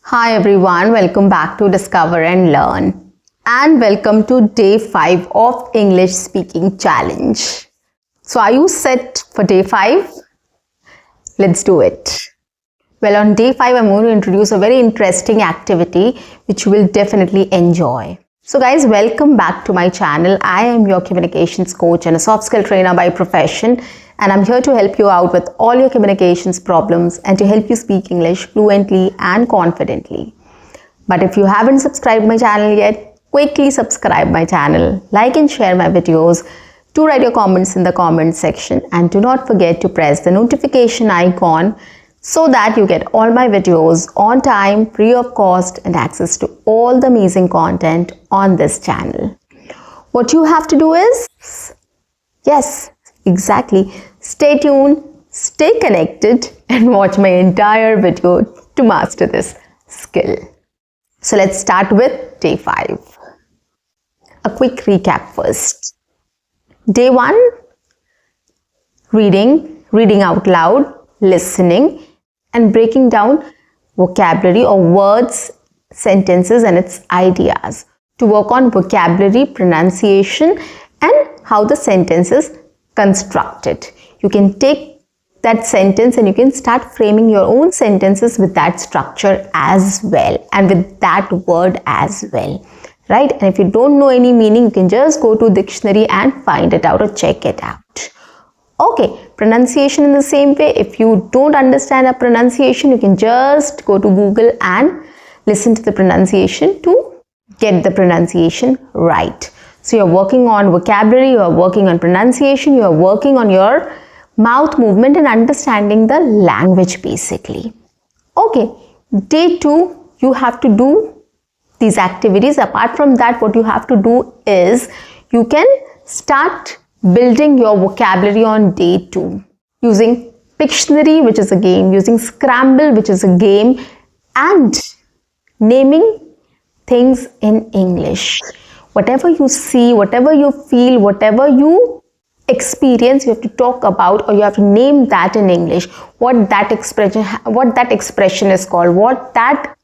Hi everyone, welcome back to Discover and Learn and welcome to day 5 of English Speaking Challenge. So are you set for day 5? Let's do it. Well, on day 5 I'm going to introduce a very interesting activity which you will definitely enjoy. So guys, welcome back to my channel. I am your communications coach and a soft skill trainer by profession, and I'm here to help you out with all your communications problems and to help you speak English fluently and confidently. But if you haven't subscribed my channel yet, quickly subscribe my channel, like and share my videos, do write your comments in the comment section, and do not forget to press the notification icon so that you get all my videos on time, free of cost, and access to all the amazing content on this channel. What you have to do is, yes, exactly, stay tuned, stay connected, and watch my entire video to master this skill. So let's start with day 5. A quick recap first. Day 1, reading out loud, listening, and breaking down vocabulary or words, sentences, and its ideas to work on vocabulary, pronunciation, and how the sentence is constructed. You can take that sentence and you can start framing your own sentences with that structure as well and with that word as well, right? And if you don't know any meaning, you can just go to dictionary and find it out or check it out. Okay, pronunciation in the same way. If you don't understand a pronunciation, you can just go to Google and listen to the pronunciation to get the pronunciation right. So you're working on vocabulary, you're working on pronunciation, you're working on your mouth movement and understanding the language basically. Okay, day 2, you have to do these activities. Apart from that, what you have to do is you can start building your vocabulary on day 2 using Pictionary, which is a game, using Scramble, which is a game, and naming things in English. Whatever you see, whatever you feel, whatever you experience, you have to talk about or you have to name that in English. What that expression is called, what that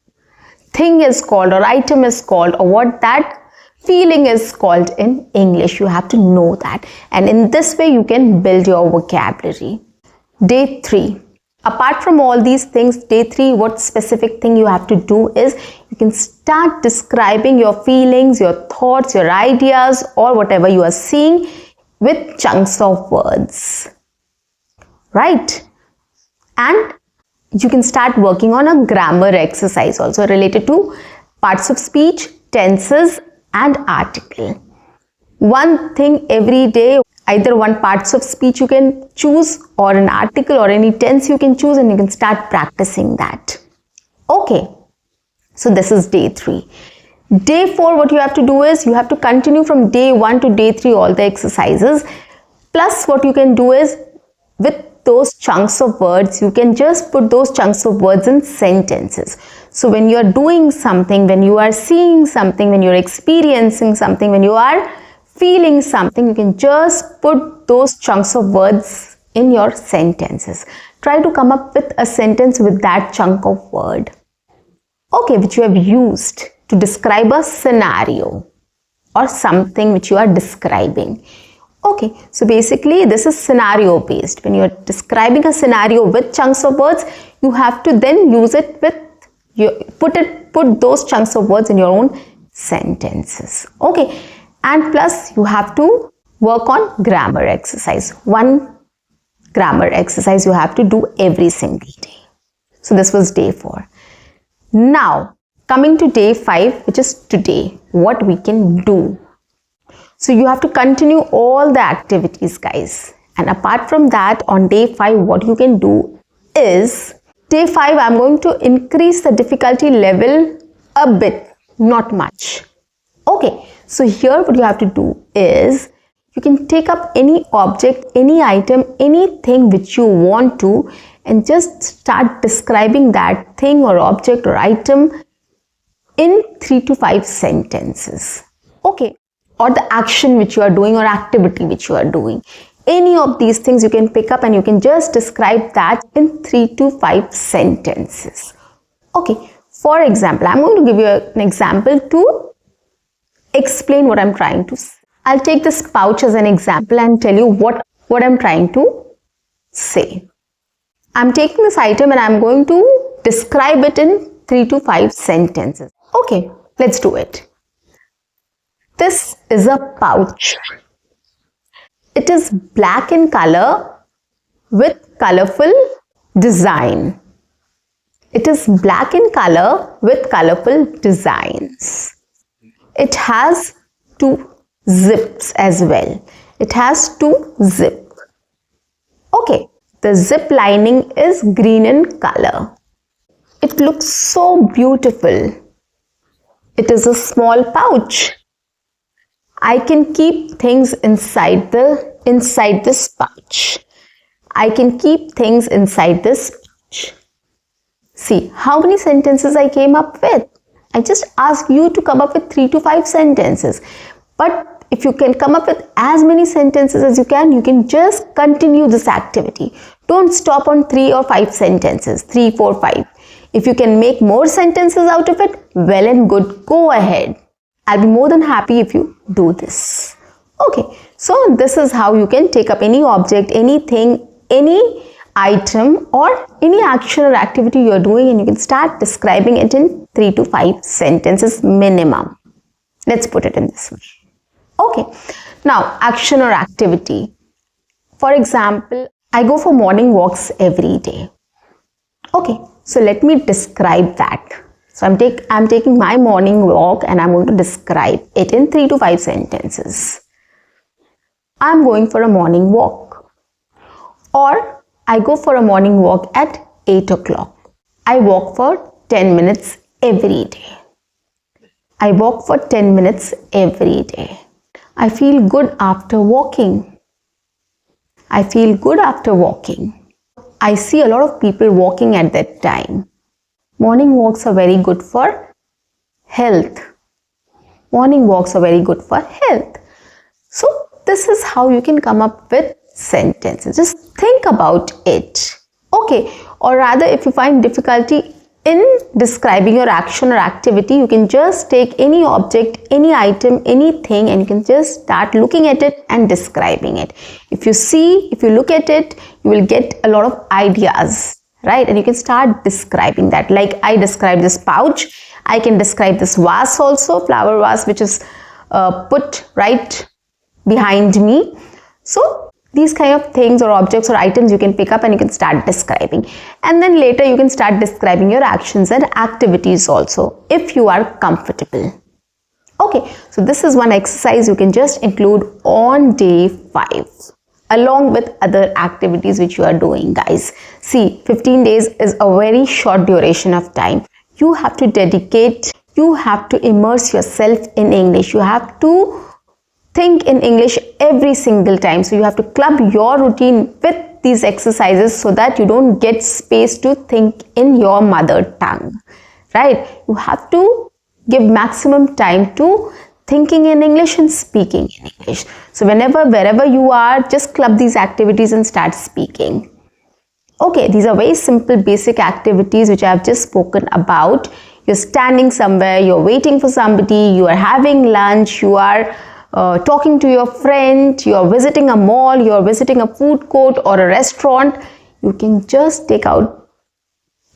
thing is called or item is called, or what that feeling is called in English. You have to know that, and in this way you can build your vocabulary. Day 3, apart from all these things, day 3, what specific thing you have to do is you can start describing your feelings, your thoughts, your ideas, or whatever you are seeing with chunks of words, right? And you can start working on a grammar exercise also related to parts of speech, tenses, and article. One thing every day, either one parts of speech you can choose or an article or any tense you can choose, and you can start practicing that. Okay, so this is day 3. Day 4, what you have to do is you have to continue from day 1 to day 3 all the exercises, plus what you can do is with those chunks of words, you can just put those chunks of words in sentences. So when you are doing something, when you are seeing something, when you're experiencing something, when you are feeling something, you can just put those chunks of words in your sentences. Try to come up with a sentence with that chunk of word, okay, which you have used to describe a scenario or something which you are describing. Okay, so basically this is scenario based. When you are describing a scenario with chunks of words, you have to then use it with put those chunks of words in your own sentences. Okay, and plus you have to work on grammar exercise. One grammar exercise you have to do every single day. So this was day 4. Now coming to day 5, which is today, what we can do. So you have to continue all the activities, guys. And apart from that, on day 5, what you can do is, day 5, I'm going to increase the difficulty level a bit, not much. Okay, so here what you have to do is, you can take up any object, any item, anything which you want to, and just start describing that thing or object or item in 3 to 5 sentences. Okay, or the action which you are doing or activity which you are doing. Any of these things you can pick up and you can just describe that in 3 to 5 sentences. Okay, For example, I'm going to give you an example to explain what I'm trying to say. I'll take this pouch as an example and tell you what I'm trying to say. I'm taking this item and I'm going to describe it in 3 to 5 sentences. Okay, let's do it. This is a pouch. It is black in color with colorful design. It is black in color with colorful designs. It has 2 zips as well. It has 2 zips. Okay, the zip lining is green in color. It looks so beautiful. It is a small pouch. I can keep things inside this pouch. I can keep things inside this pouch. See how many sentences I came up with. I just asked you to come up with 3 to 5 sentences. But if you can come up with as many sentences as you can just continue this activity. Don't stop on 3 or 5 sentences. 3, 4, 5. If you can make more sentences out of it, well and good. Go ahead. I'll be more than happy if you do this. Okay, so this is how you can take up any object, anything, any item or any action or activity you're doing, and you can start describing it in 3 to 5 sentences minimum. Let's put it in this way. Okay, now action or activity. For example, I go for morning walks every day. Okay, so let me describe that. So I'm taking my morning walk and I'm going to describe it in 3 to 5 sentences. I'm going for a morning walk. Or I go for a morning walk at 8 o'clock. I walk for 10 minutes every day. I walk for 10 minutes every day. I feel good after walking. I feel good after walking. I see a lot of people walking at that time. Morning walks are very good for health. Morning walks are very good for health. So this is how you can come up with sentences. Just think about it. Okay, or rather if you find difficulty in describing your action or activity, you can just take any object, any item, anything, and you can just start looking at it and describing it. If you look at it, you will get a lot of ideas, right? And you can start describing that. Like I described this pouch, I can describe this vase also, flower vase, which is put right behind me. So these kind of things or objects or items you can pick up and you can start describing. And then later you can start describing your actions and activities also if you are comfortable. Okay, so this is one exercise you can just include on day 5 along with other activities which you are doing, guys. See, 15 days is a very short duration of time. You have to dedicate, you have to immerse yourself in English. You have to think in English every single time. So you have to club your routine with these exercises so that you don't get space to think in your mother tongue, right? You have to give maximum time to thinking in English and speaking in English. So wherever you are, just club these activities and start speaking. Okay, these are very simple basic activities which I have just spoken about. You're standing somewhere, you're waiting for somebody, you are having lunch, you are talking to your friend, you're visiting a mall, you're visiting a food court or a restaurant. You can just take out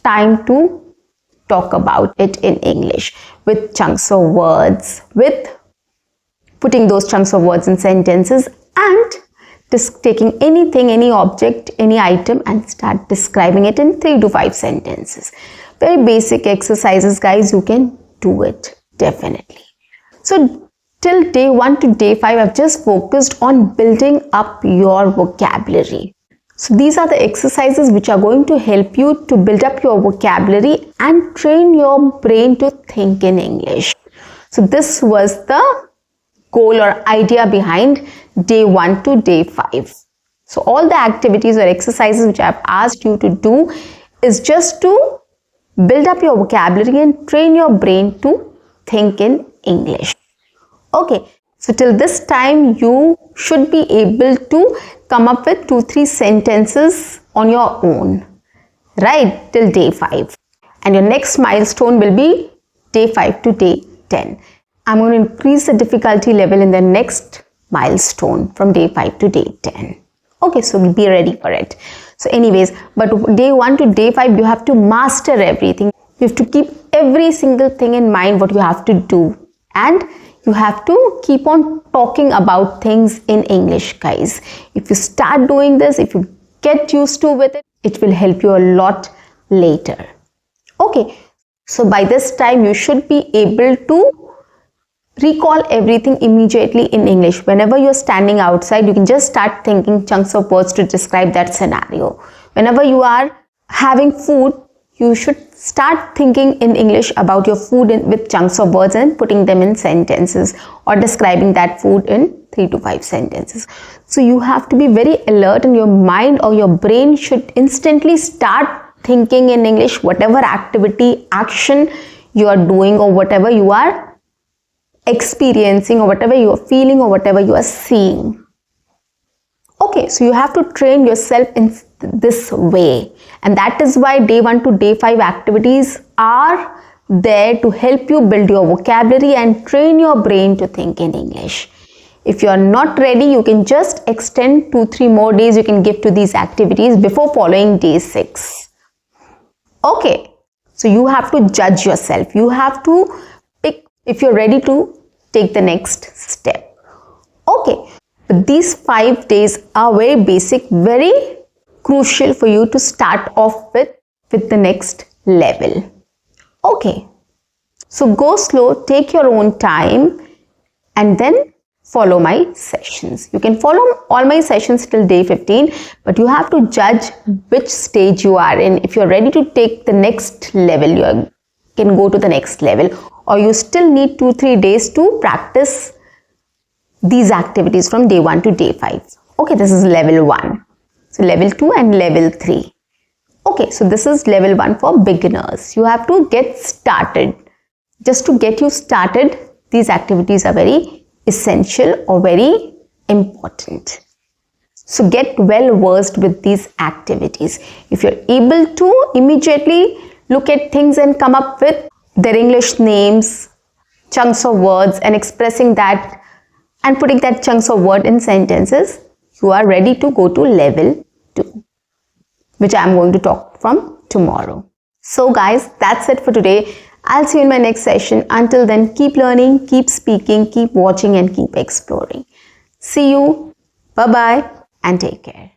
time to talk about it in English with chunks of words, with putting those chunks of words in sentences, and just taking anything, any object, any item and start describing it in 3 to 5 sentences. Very basic exercises, guys. You can do it definitely. So till day 1 to day 5, I've just focused on building up your vocabulary. So these are the exercises which are going to help you to build up your vocabulary and train your brain to think in English. So this was the goal or idea behind day 1 to day 5. So all the activities or exercises which I've asked you to do is just to build up your vocabulary and train your brain to think in English. Okay, so till this time you should be able to come up with 2-3 sentences on your own, right, till day 5. and your next milestone will be day 5 to day 10. I'm going to increase the difficulty level in the next milestone from day 5 to day 10. Okay, so be ready for it. So anyways, but day 1 to day 5, you have to master everything. You have to keep every single thing in mind what you have to do, and you have to keep on talking about things in English, guys. If you start doing this, if you get used to with it, it will help you a lot later. Okay, so by this time you should be able to recall everything immediately in English. Whenever you're standing outside, you can just start thinking chunks of words to describe that scenario. Whenever you are having food, you should start thinking in English about your food with chunks of words and putting them in sentences, or describing that food in 3 to 5 sentences. So you have to be very alert, and your mind or your brain should instantly start thinking in English whatever activity, action you are doing, or whatever you are experiencing, or whatever you are feeling, or whatever you are seeing. Okay, so you have to train yourself in this way, and that is why day 1 to day 5 activities are there to help you build your vocabulary and train your brain to think in English. If you are not ready, you can just extend 2-3 more days you can give to these activities before following day 6. Okay, so you have to judge yourself. You have to pick if you're ready to take the next step. Okay, but these 5 days are very basic, very crucial for you to start off with the next level. Okay, so go slow, take your own time, and then follow my sessions. You can follow all my sessions till day 15, but you have to judge which stage you are in. If you're ready to take the next level, you can go to the next level, or you still need 2-3 days to practice these activities from day 1 to day 5. Okay, this is level 1. So level 2 and level 3. Okay, so this is level 1 for beginners. You have to get started. Just to get you started, these activities are very essential or very important. So get well versed with these activities. If you're able to immediately look at things and come up with their English names, chunks of words, and expressing that and putting that chunks of word in sentences, you are ready to go to level 2, which I am going to talk from tomorrow. So guys, that's it for today. I'll see you in my next session. Until then, keep learning, keep speaking, keep watching, and keep exploring. See you. Bye-bye and take care.